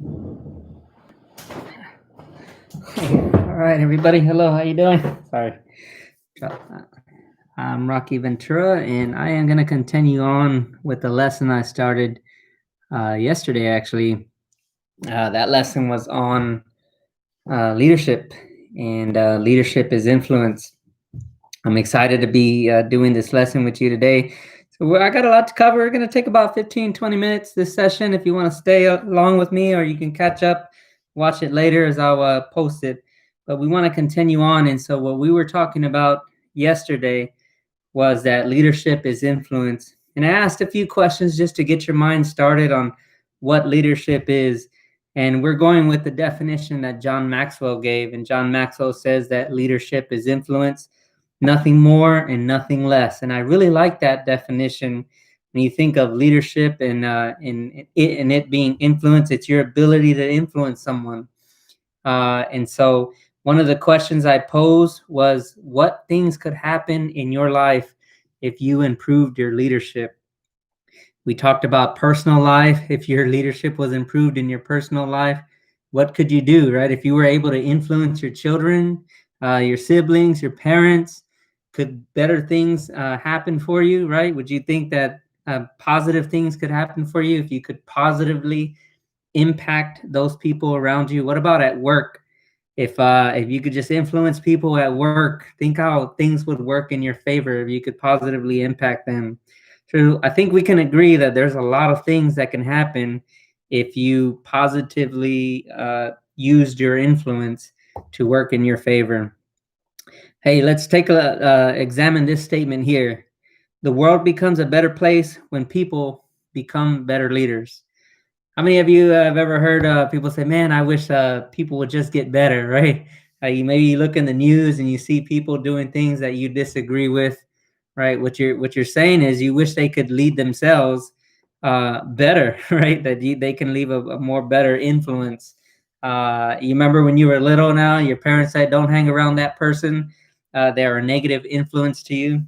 All right, everybody. Hello, how you doing? Sorry. I'm Rockie Ventura, and I am going to continue on with the lesson I started yesterday, actually. That lesson was on leadership, and leadership is influence. I'm excited to be doing this lesson with you today. So I got a lot to cover. We're going to take about 15, 20 minutes this session. If you want to stay along with me, or you can catch up, watch it later as I'll post it. But we want to continue on. And so what we were talking about yesterday was that leadership is influence. And I asked a few questions just to get your mind started on what leadership is. And we're going with the definition that John Maxwell gave. And John Maxwell says that leadership is influence, nothing more and nothing less. And I really like that definition. When you think of leadership and it being influence, it's your ability to influence someone. And so one of the questions I posed was, what things could happen in your life if you improved your leadership? We talked about personal life. If your leadership was improved in your personal life, what could you do, right? If you were able to influence your children, your siblings, your parents, could better things happen for you, right? Would you think that positive things could happen for you if you could positively impact those people around you? What about at work? If you could just influence people at work, think how things would work in your favor if you could positively impact them. So I think we can agree that there's a lot of things that can happen if you positively used your influence to work in your favor. Hey, let's take a examine this statement here. The world becomes a better place when people become better leaders. How many of you have ever heard people say, man, I wish people would just get better, right? You look in the news and you see people doing things that you disagree with, right? What you're saying is you wish they could lead themselves better, right? That they can leave a more better influence. You remember when you were little now, your parents said, don't hang around that person. They're a negative influence to you.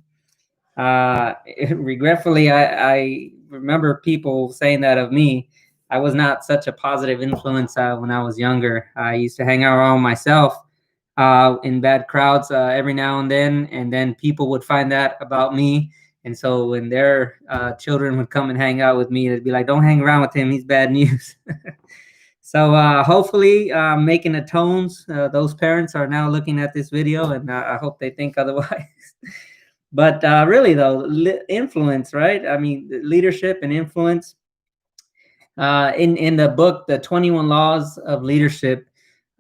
Regretfully, I remember people saying that of me. I was not such a positive influence when I was younger. I used to hang out around myself in bad crowds every now and then people would find that about me. And so when their children would come and hang out with me, they'd be like, don't hang around with him, he's bad news. So hopefully making atones, those parents are now looking at this video, and I hope they think otherwise. But really, though, influence, right? I mean, leadership and influence. In the book, The 21 Laws of Leadership,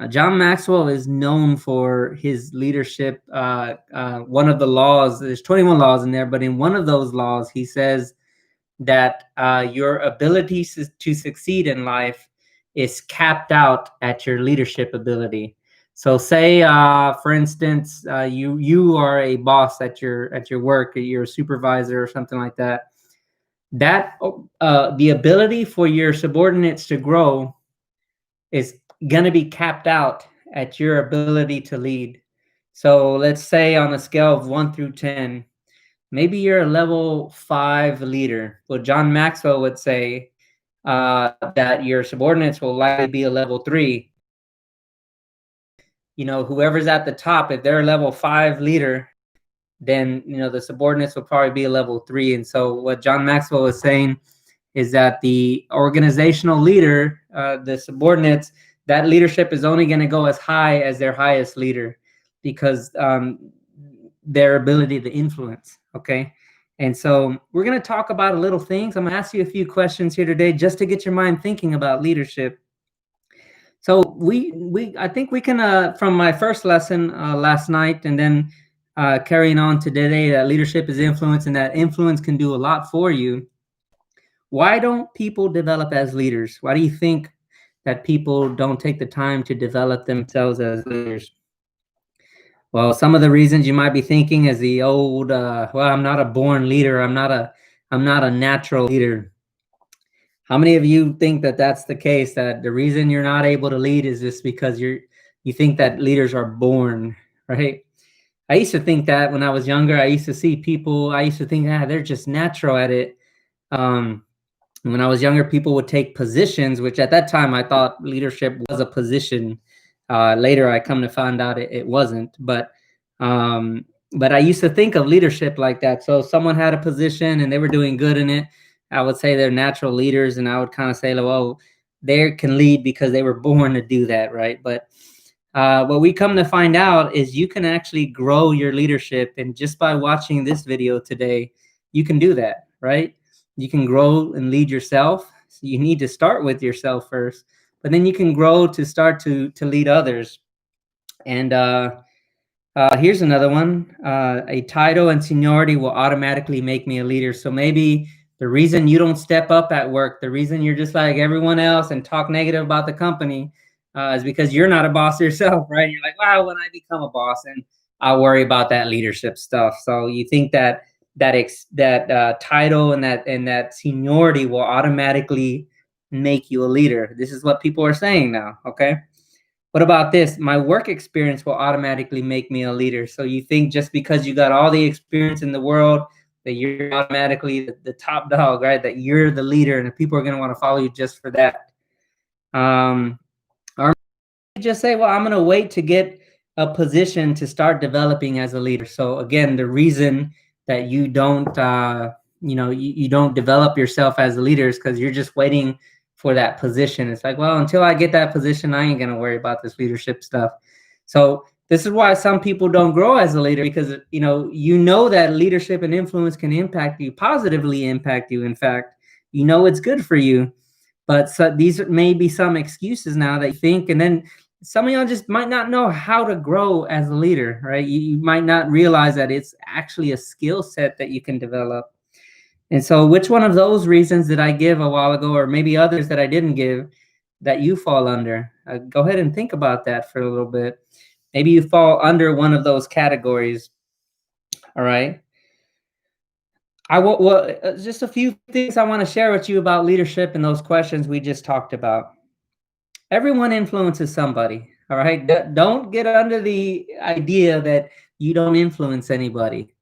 John Maxwell is known for his leadership. One of the laws, there's 21 laws in there, but in one of those laws, he says that your ability to succeed in life is capped out at your leadership ability. So say, for instance, you are a boss at your work, you're a supervisor or something like that. That the ability for your subordinates to grow is going to be capped out at your ability to lead. So let's say on a scale of 1 through 10, maybe you're a level 5 leader. Well, John Maxwell would say that your subordinates will likely be a level 3. You know, whoever's at the top, if they're a level 5 leader, then, you know, the subordinates will probably be a level 3. And so what John Maxwell is saying is that the organizational leader, the subordinates, that leadership is only going to go as high as their highest leader, because their ability to influence. Okay. And so we're going to talk about a little things. I'm going to ask you a few questions here today just to get your mind thinking about leadership. So I think we can, from my first lesson last night, and then carrying on to today, that leadership is influence, and that influence can do a lot for you. Why don't people develop as leaders? Why do you think that people don't take the time to develop themselves as leaders? Well, some of the reasons you might be thinking is the old, well, I'm not a born leader. I'm not a natural leader. How many of you think that that's the case, that the reason you're not able to lead is just because you think that leaders are born, right? I used to think that when I was younger. I used to see people, I used to think, they're just natural at it. When I was younger, people would take positions, which at that time I thought leadership was a position. Later, I come to find out it wasn't. Um, but I used to think of leadership like that. So if someone had a position and they were doing good in it, I would say they're natural leaders, and I would kind of say, well, they can lead because they were born to do that, right? But what we come to find out is you can actually grow your leadership, and just by watching this video today, you can do that, right? You can grow and lead yourself. So you need to start with yourself first, but then you can grow to start to lead others. And here's another one. A title and seniority will automatically make me a leader. So maybe the reason you don't step up at work, the reason you're just like everyone else and talk negative about the company, is because you're not a boss yourself, right? You're like, wow, when I become a boss, and I'll worry about that leadership stuff. So you think that title and that seniority will automatically make you a leader. This is what people are saying now. Okay. What about this? My work experience will automatically make me a leader. So you think just because you got all the experience in the world that you're automatically the top dog, right? That you're the leader and people are going to want to follow you just for that. Or just say, well, I'm going to wait to get a position to start developing as a leader. So again, the reason that you don't, you don't develop yourself as a leader is because you're just waiting for that position. It's like, well, until I get that position, I ain't going to worry about this leadership stuff. So this is why some people don't grow as a leader, because, you know that leadership and influence can impact you, positively impact you. In fact, it's good for you. But so these may be some excuses now that you think, and then some of y'all just might not know how to grow as a leader, right? You might not realize that it's actually a skill set that you can develop. And so which one of those reasons did I give a while ago, or maybe others that I didn't give, that you fall under? Go ahead and think about that for a little bit. Maybe you fall under one of those categories. All right. Just a few things I want to share with you about leadership and those questions we just talked about. Everyone influences somebody. All right. Don't get under the idea that you don't influence anybody.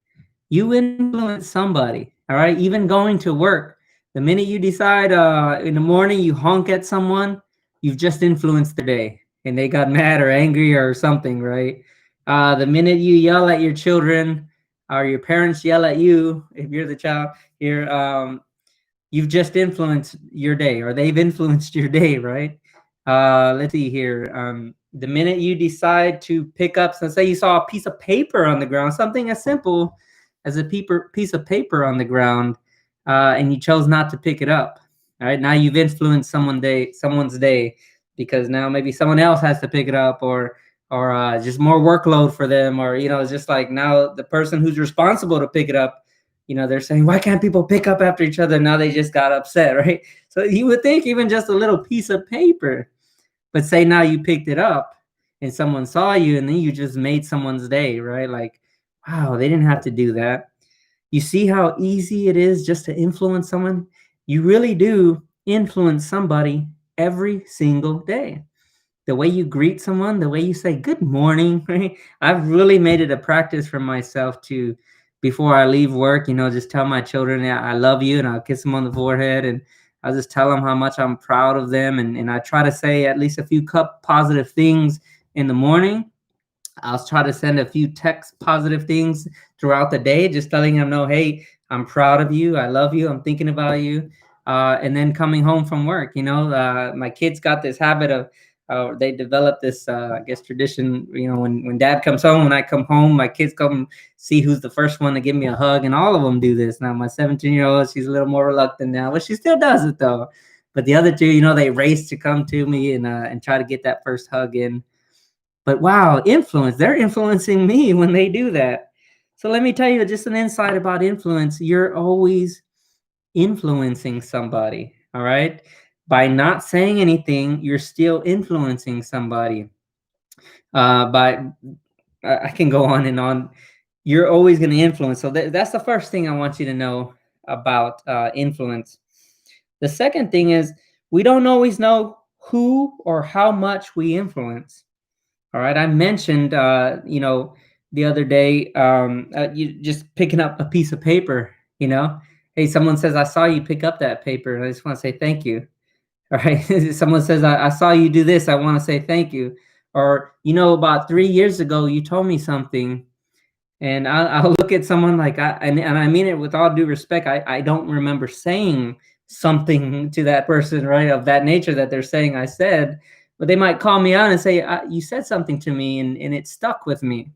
You influence somebody. All right. Even going to work, the minute you decide in the morning you honk at someone, you've just influenced their day and they got mad or angry or something, right? The minute you yell at your children or your parents yell at you, if you're the child, you've just influenced your day, or they've influenced your day, right? Let's see here. The minute you decide to pick up, so say you saw a piece of paper on the ground, something as simple as a piece of paper on the ground, and you chose not to pick it up. All right, now you've influenced someone's day, because now maybe someone else has to pick it up, or just more workload for them, or it's just like now the person who's responsible to pick it up, they're saying, why can't people pick up after each other? Now they just got upset, right? So you would think even just a little piece of paper, but say now you picked it up and someone saw you, and then you just made someone's day, right? Like, wow, they didn't have to do that. You see how easy it is just to influence someone? You really do influence somebody every single day. The way you greet someone, the way you say good morning, right? I've really made it a practice for myself to, before I leave work, just tell my children, yeah, I love you, and I'll kiss them on the forehead, and I'll just tell them how much I'm proud of them, and I try to say at least a few positive things in the morning. I'll try to send a few text positive things throughout the day, just letting them know, hey, I'm proud of you. I love you. I'm thinking about you. And then coming home from work, my kids got this habit of, they developed this, I guess, tradition, when dad comes home, when I come home, my kids come see who's the first one to give me a hug, and all of them do this. Now, my 17-year-old, she's a little more reluctant now, but she still does it though. But the other two, they race to come to me and try to get that first hug in. But wow, influence, they're influencing me when they do that. So let me tell you just an insight about influence. You're always influencing somebody, all right? By not saying anything, you're still influencing somebody. I can go on and on. You're always going to influence. So that's the first thing I want you to know about influence. The second thing is, we don't always know who or how much we influence. All right. I mentioned, the other day, you just picking up a piece of paper, Hey, someone says, I saw you pick up that paper, and I just want to say thank you. All right. Someone says, I saw you do this. I want to say thank you. Or, about 3 years ago, you told me something. And I'll look at someone like, and I mean it with all due respect. I don't remember saying something to that person, right, of that nature that they're saying I said. But they might call me out and say, you said something to me, and it stuck with me.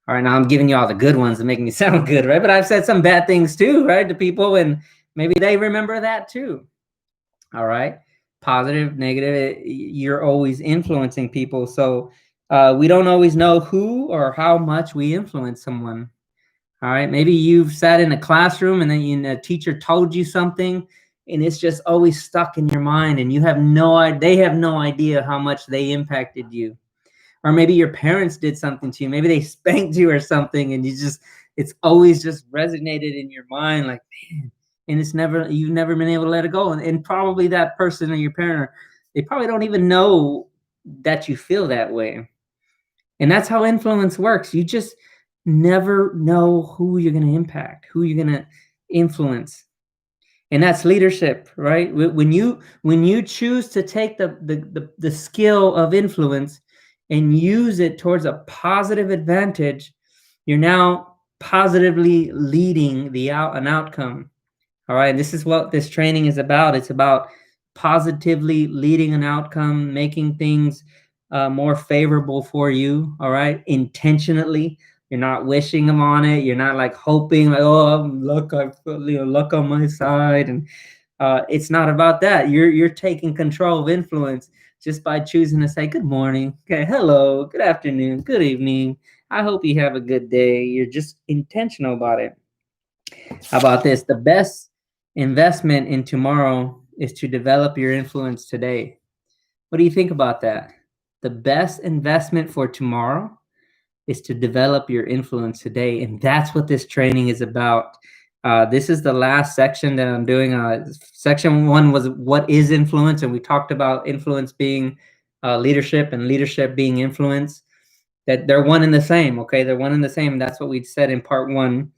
All right, now I'm giving you all the good ones to make me sound good, right? But I've said some bad things too, right, to people, and maybe they remember that too. All right, positive, negative, you're always influencing people. So we don't always know who or how much we influence someone. All right, maybe you've sat in a classroom and then a teacher told you something, and it's just always stuck in your mind, and they have no idea how much they impacted you. Or maybe your parents did something to you. Maybe they spanked you or something, and it's always just resonated in your mind, like, man, and you've never been able to let it go. And probably that person or your parent, they probably don't even know that you feel that way. And that's how influence works. You just never know who you're going to impact, who you're going to influence. And that's leadership, right? When you choose to take the skill of influence and use it towards a positive advantage, you're now positively leading an outcome. All right, this is what this training is about. It's about positively leading an outcome, making things more favorable for you. All right, intentionally. You're not wishing them on it. You're not like hoping, like, oh, I feel luck on my side, and it's not about that. You're taking control of influence just by choosing to say good morning, okay, hello, good afternoon, good evening. I hope you have a good day. You're just intentional about it. How about this? The best investment in tomorrow is to develop your influence today. What do you think about that? The best investment for tomorrow is to develop your influence today. And that's what this training is about. This is the last section that I'm doing. Section 1 was what is influence, and we talked about influence being leadership and leadership being influence. That they're one and the same, okay? They're one and the same. That's what we said in part 1.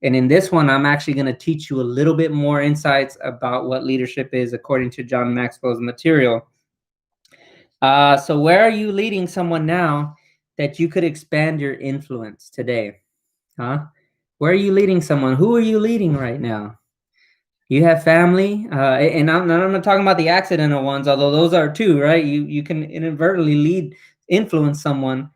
And in this one, I'm actually going to teach you a little bit more insights about what leadership is according to John Maxwell's material. So where are you leading someone now that you could expand your influence today? Huh? Where are you leading someone? Who are you leading right now? You have family, and I'm not talking about the accidental ones, although those are too, right? You can inadvertently influence someone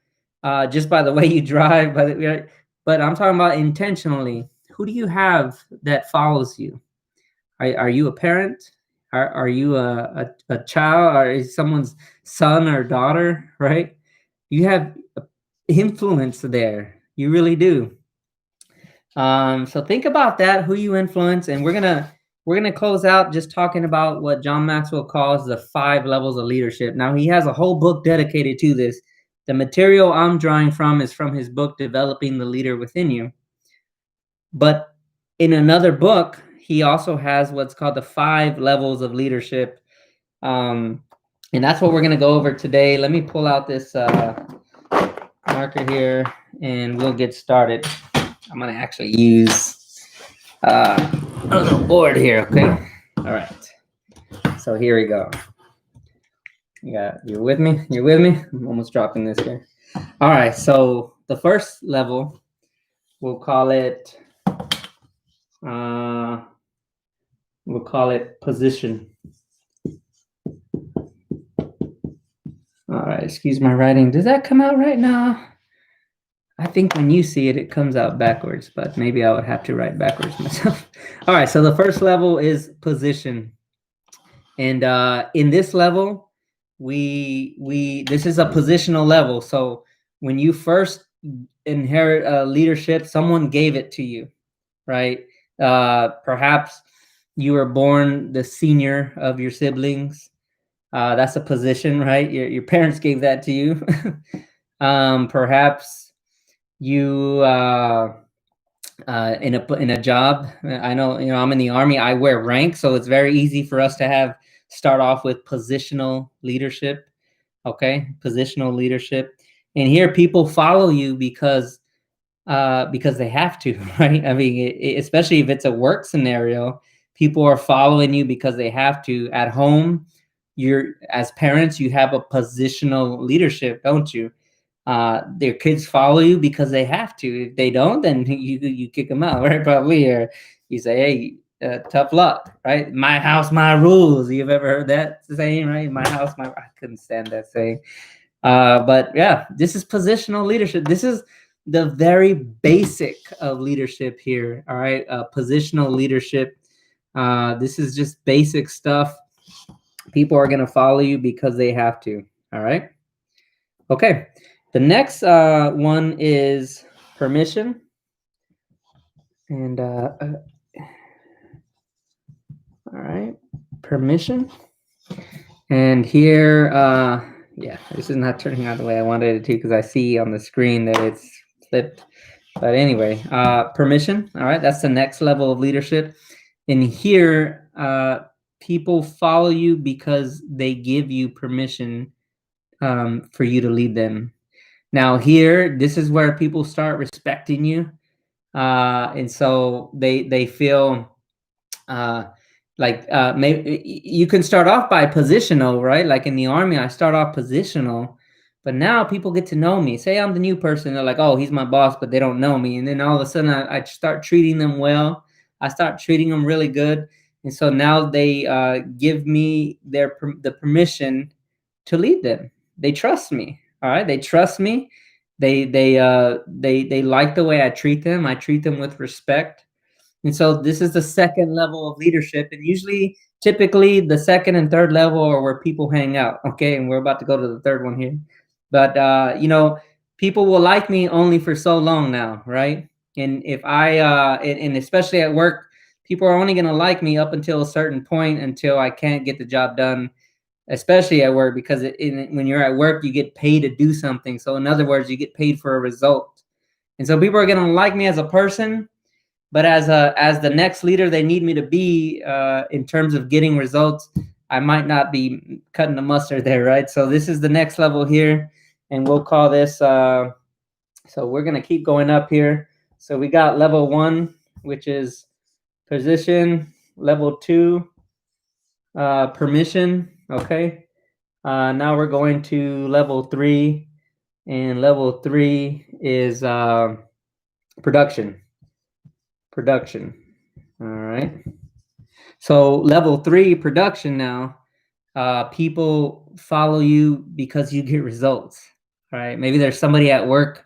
just by the way you drive, but I'm talking about intentionally. Who do you have that follows you? Are you a parent? Are you a child? Are you someone's son or daughter, right? You have influence there. You really do. So think about that, who you influence, and we're gonna close out just talking about what John Maxwell calls the 5 levels of leadership. Now, he has a whole book dedicated to this. The material I'm drawing from is from his book, Developing the Leader Within You. But in another book, he also has what's called the 5 levels of leadership. And that's what we're going to go over today. Let me pull out this marker here, and we'll get started. I'm going to actually use a little board here, okay? All right. So here we go. You're with me? You're with me? I'm almost dropping this here. All right. So the first level, we'll call it position. All right, excuse my writing. Does that come out right now? I think when you see it, it comes out backwards, but maybe I would have to write backwards myself. All right, so the first level is position. And in this level, this is a positional level. So when you first inherit leadership, someone gave it to you, right? Perhaps you were born the senior of your siblings. That's a position, right? Your parents gave that to you. Perhaps you in a job. I know, I'm in the Army. I wear rank, so it's very easy for us to start off with positional leadership. Okay, positional leadership. And here people follow you because because they have to, right? I mean, especially if it's a work scenario, people are following you because they have to. At home, as parents, you have a positional leadership, don't you? Their kids follow you because they have to. If they don't, then you kick them out, right? Probably, or you say, hey, tough luck, right? My house, my rules. You've ever heard that saying, right? My house, my. I couldn't stand that saying. But yeah, this is positional leadership. This is the very basic of leadership here. All right, positional leadership. This is just basic stuff. People are going to follow you because they have to. All right. Okay. The next one is permission. And all right, permission. And here, yeah, this is not turning out the way I wanted it to because I see on the screen that it's flipped. But anyway, permission. All right, that's the next level of leadership. And here, people follow you because they give you permission for you to lead them. Now here, this is where people start respecting you. And so they feel maybe you can start off by positional, right? Like in the Army, I start off positional, but now people get to know me. Say I'm the new person, they're like, oh, he's my boss, but they don't know me. And then all of a sudden I start treating them well. I start treating them really good. And so now they give me the permission to lead them. They trust me. All right. They trust me. They like the way I treat them. I treat them with respect. And so this is the second level of leadership. And typically the second and third level are where people hang out. Okay. And we're about to go to the third one here. But, people will like me only for so long now. Right. And if and especially at work, people are only going to like me up until a certain point until I can't get the job done, especially at work, because when you're at work, you get paid to do something. So in other words, you get paid for a result. And so people are going to like me as a person. But as the next leader they need me to be in terms of getting results, I might not be cutting the mustard there, right? So this is the next level here, and we'll call this. So we're gonna keep going up here. So we got level 1, which is position. Level 2, permission. Okay. Now we're going to level 3, and level 3 is production. All right. So level 3, production now, people follow you because you get results, right? Maybe there's somebody at work,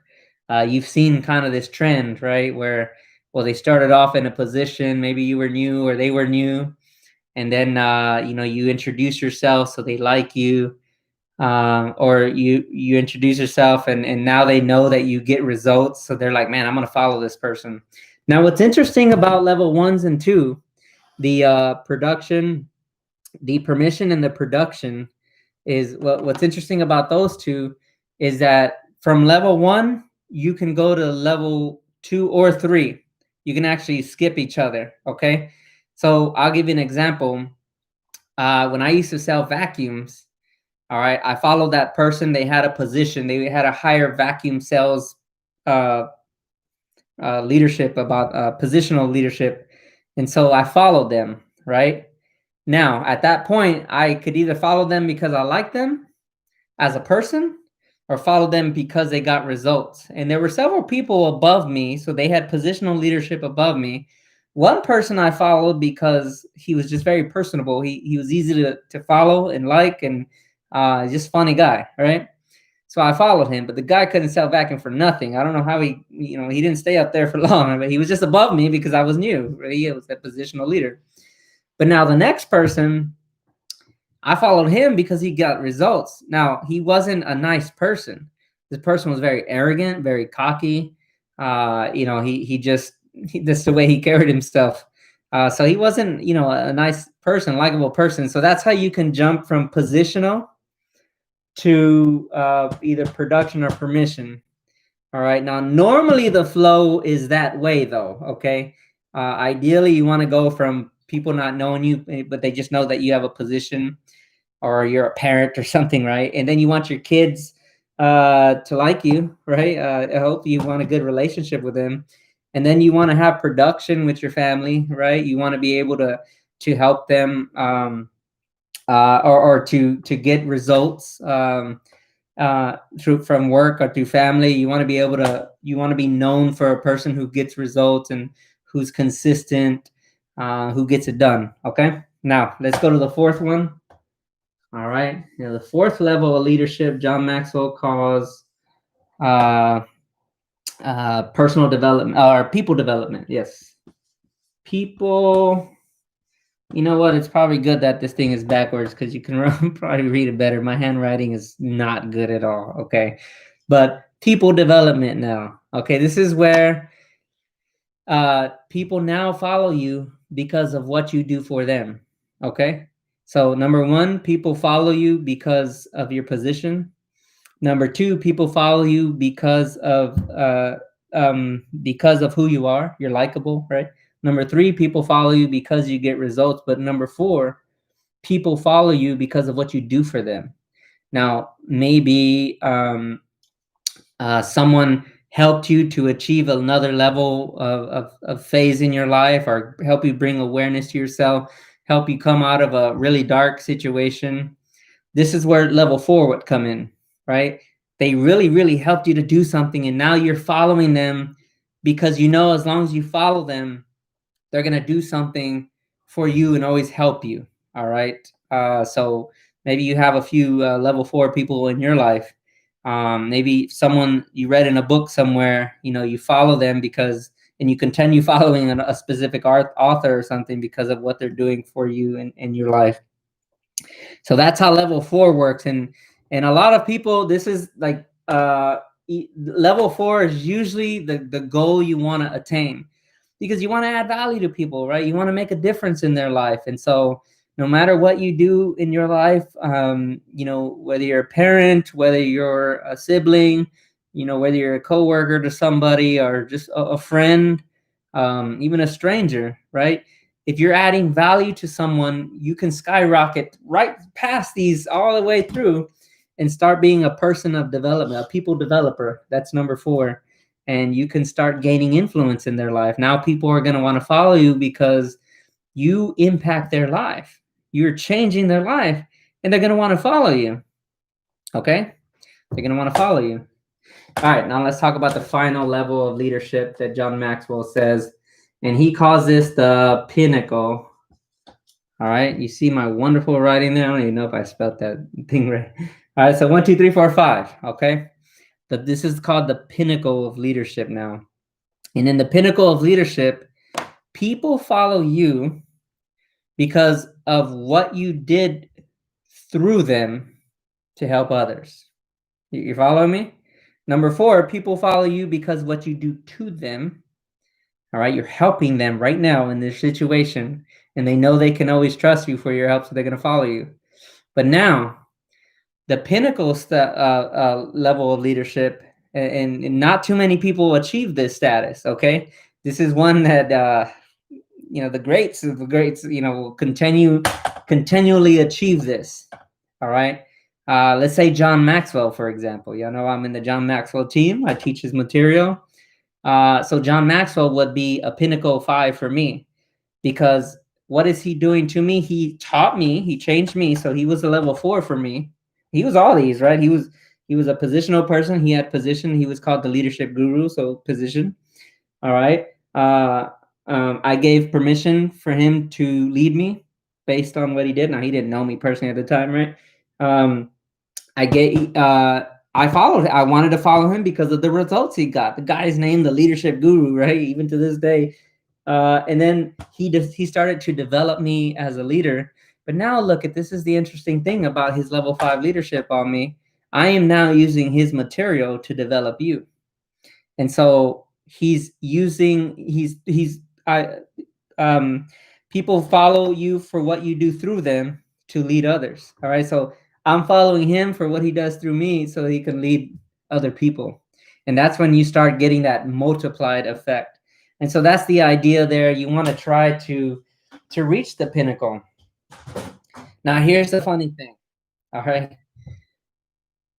you've seen kind of this trend, right? Where, well, they started off in a position, maybe you were new or they were new. And then, you introduce yourself so they like you. Or you introduce yourself and now they know that you get results. So they're like, man, I'm going to follow this person. Now, what's interesting about level 1s and 2, the production, the permission and the production is what's interesting about those two is that from level 1, you can go to level 2 or 3. You can actually skip each other. Okay. So I'll give you an example. When I used to sell vacuums, all right, I followed that person. They had a position. They had a higher vacuum sales leadership, about positional leadership. And so I followed them, right? Now, at that point, I could either follow them because I like them as a person or follow them because they got results. And there were several people above me, so they had positional leadership above me. One person I followed because he was just very personable. He was easy to follow and like, and just funny guy, right? So I followed him, but the guy couldn't sell vacuum for nothing. I don't know how he didn't stay up there for long, but he was just above me because I was new. Right? He was a positional leader. But now the next person, I followed him because he got results. Now, he wasn't a nice person. This person was very arrogant, very cocky. That's the way he carried himself. So he wasn't, a nice person, likable person. So that's how you can jump from positional to either production or permission. All right. Now, normally the flow is that way, though. Okay. Ideally, you want to go from people not knowing you, but they just know that you have a position or you're a parent or something, right? And then you want your kids to like you, right? I hope you want a good relationship with them. And then you want to have production with your family, right? You want to be able to help them, or to get results, through from work or through family. You want to be able to, you want to be known for a person who gets results and who's consistent, who gets it done. Okay, now let's go to the fourth one. All right, now the fourth level of leadership John Maxwell calls uh, personal development, or people development. Yes, people. You know what? It's probably good that this thing is backwards because you can probably read it better. My handwriting is not good at all. Okay. But people development now. Okay. This is where people now follow you because of what you do for them. Okay. So, number one, people follow you because of your position. Number two, people follow you because of who you are. You're likable, right? Number three, people follow you because you get results. But number four, people follow you because of what you do for them. Now, maybe someone helped you to achieve another level of phase in your life, or help you bring awareness to yourself, help you come out of a really dark situation. This is where level 4 would come in, right? They really, really helped you to do something, and now you're following them because you know as long as you follow them, they're going to do something for you and always help you. All right. So maybe you have a few level 4 people in your life. Maybe someone you read in a book somewhere, you follow them because, and you continue following a specific author or something because of what they're doing for you in your life. So that's how level 4 works. And a lot of people, this is like level 4 is usually the goal you want to attain, because you want to add value to people, right? You want to make a difference in their life. And so no matter what you do in your life, whether you're a parent, whether you're a sibling, whether you're a coworker to somebody, or just a friend, even a stranger, right? If you're adding value to someone, you can skyrocket right past these all the way through and start being a person of development, a people developer. That's number 4. And you can start gaining influence in their life. Now people are going to want to follow you because you impact their life. You're changing their life, and they're going to want to follow you. Okay? They're going to want to follow you. All right, now let's talk about the final level of leadership that John Maxwell says, and he calls this the pinnacle. All right, you see my wonderful writing there? I don't even know if I spelled that thing right. All right, so 1, 2, 3, 4, 5. Okay, but this is called the pinnacle of leadership now. And in the pinnacle of leadership, people follow you because of what you did through them to help others. You follow me? Number 4, people follow you because what you do to them. All right, you're helping them right now in this situation, and they know they can always trust you for your help, so they're going to follow you. But now, the pinnacle level of leadership, and not too many people achieve this status. Okay, this is one that the greats of the greats, will continually achieve this. All right. Let's say John Maxwell, for example. I'm in the John Maxwell team. I teach his material. So John Maxwell would be a pinnacle 5 for me, because what is he doing to me? He taught me, he changed me. So he was a level 4 for me. He was all these, right? He was a positional person. He had position. He was called the leadership guru. So position. All right. I gave permission for him to lead me based on what he did. Now, he didn't know me personally at the time, right? I followed. I wanted to follow him because of the results he got. The guy's named the leadership guru, right? Even to this day. And then he started to develop me as a leader. But now look at this, is the interesting thing about his level 5 leadership on me. I am now using his material to develop you. And so people follow you for what you do through them to lead others. All right. So I'm following him for what he does through me so he can lead other people. And that's when you start getting that multiplied effect. And so that's the idea there. You want to try to reach the pinnacle. Now, here's the funny thing. All right.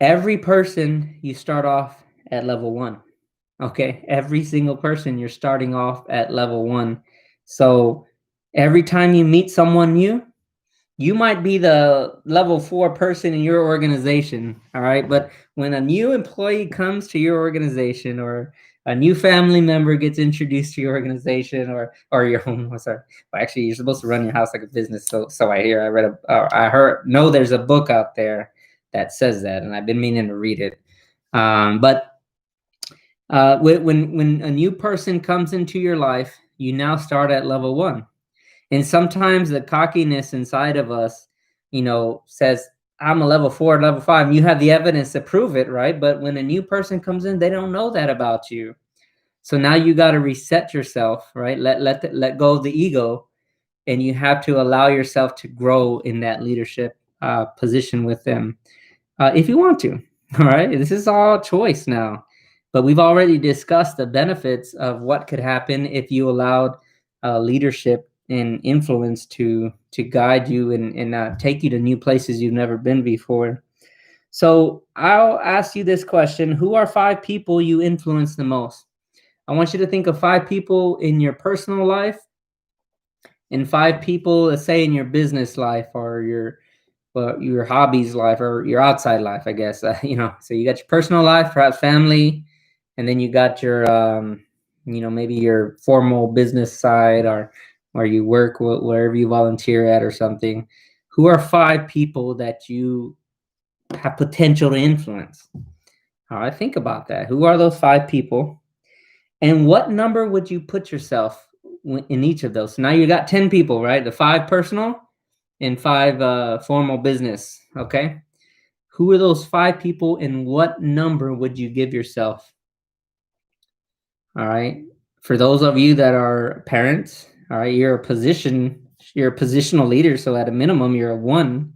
every person, you start off at level 1. Okay, every single person, you're starting off at level 1. So every time you meet someone new, you might be the level 4 person in your organization, all right? But when a new employee comes to your organization, or a new family member gets introduced to your organization, or your home, sorry. Well, actually, you're supposed to run your house like a business. So I hear, there's a book out there that says that, and I've been meaning to read it. But when a new person comes into your life, you now start at level 1. And sometimes the cockiness inside of us, says, I'm a level 4, level 5, and you have the evidence to prove it, right? But when a new person comes in, they don't know that about you. So now you got to reset yourself, right? Let go of the ego, and you have to allow yourself to grow in that leadership position with them, if you want to. All right, this is all choice now, but we've already discussed the benefits of what could happen if you allowed leadership and influence to guide you and take you to new places you've never been before. So I'll ask you this question: who are 5 people you influence the most? I want you to think of 5 people in your personal life and 5 people, let's say, in your business life, or your hobbies life, or your outside life, I guess. So you got your personal life, perhaps family, and then you got your maybe your formal business side, or you work wherever you volunteer at or something. Who are 5 people that you have potential to influence? All right, think about that. Who are those 5 people? And what number would you put yourself in each of those? So now you got 10 people, right? The 5 personal and 5 formal business. Okay. Who are those 5 people, and what number would you give yourself? All right. For those of you that are parents, all right, you're a positional leader. So at a minimum, you're a 1.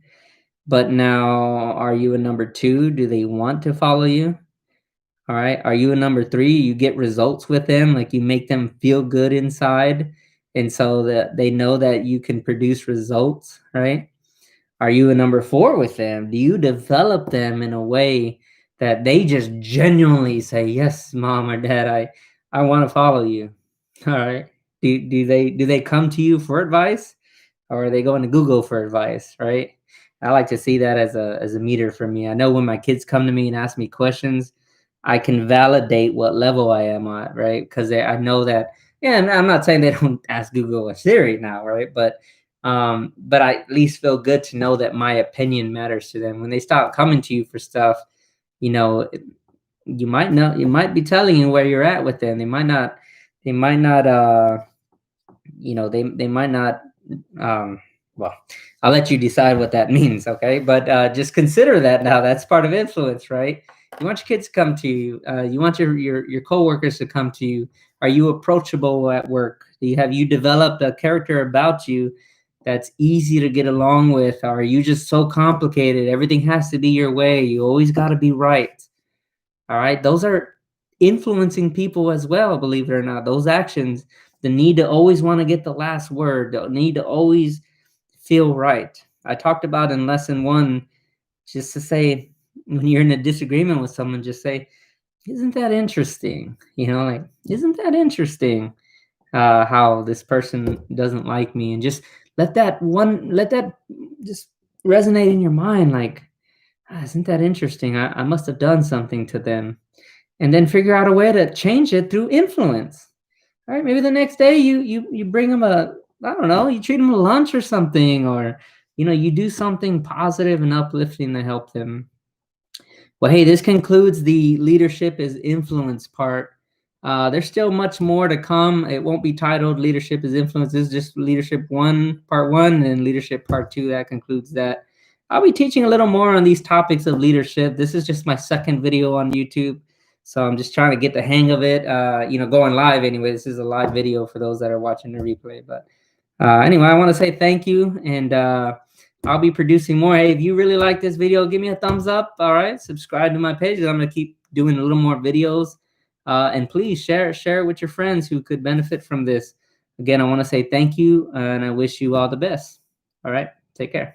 But now, are you a number 2? Do they want to follow you? All right. Are you a number 3? You get results with them, like you make them feel good inside, and so that they know that you can produce results, right? Are you a number 4 with them? Do you develop them in a way that they just genuinely say, yes, mom or dad, I want to follow you? All right. Do they come to you for advice, or are they going to Google for advice, right? I like to see that as a meter for me. I know when my kids come to me and ask me questions, I can validate what level I am at, right? Because I know that, yeah, and I'm not saying they don't ask Google or Siri now, right? But I at least feel good to know that my opinion matters to them. When they stop coming to you for stuff, you know, you might be telling you where you're at with them. They might not, they might not, well, I'll let you decide what that means, okay? But just consider that now. That's part of influence, right? You want your kids to come to you. You want your coworkers to come to you. Are you approachable at work? Have you developed a character about you that's easy to get along with? Or are you just so complicated? Everything has to be your way. You always got to be right. All right. Those are influencing people as well, believe it or not. Those actions, the need to always want to get the last word, the need to always feel right. I talked about in lesson 1, just to say, when you're in a disagreement with someone, just say, isn't that interesting? Isn't that interesting how this person doesn't like me? And just let that just resonate in your mind. Like, isn't that interesting? I must have done something to them. And then figure out a way to change it through influence. All right, maybe the next day you bring them you treat them to lunch or something, or you do something positive and uplifting to help them. Well, hey, this concludes the leadership is influence part. There's still much more to come. It won't be titled Leadership is Influence. This is just Leadership 1, Part 1, and Leadership Part 2. That concludes that. I'll be teaching a little more on these topics of leadership. This is just my 2nd video on YouTube, so I'm just trying to get the hang of it. Going live anyway. This is a live video for those that are watching the replay. But anyway, I want to say thank you, and I'll be producing more. Hey, if you really like this video, give me a thumbs up. All right, subscribe to my page. I'm gonna keep doing a little more videos, and please share it with your friends who could benefit from this. Again, I want to say thank you, and I wish you all the best. All right, take care.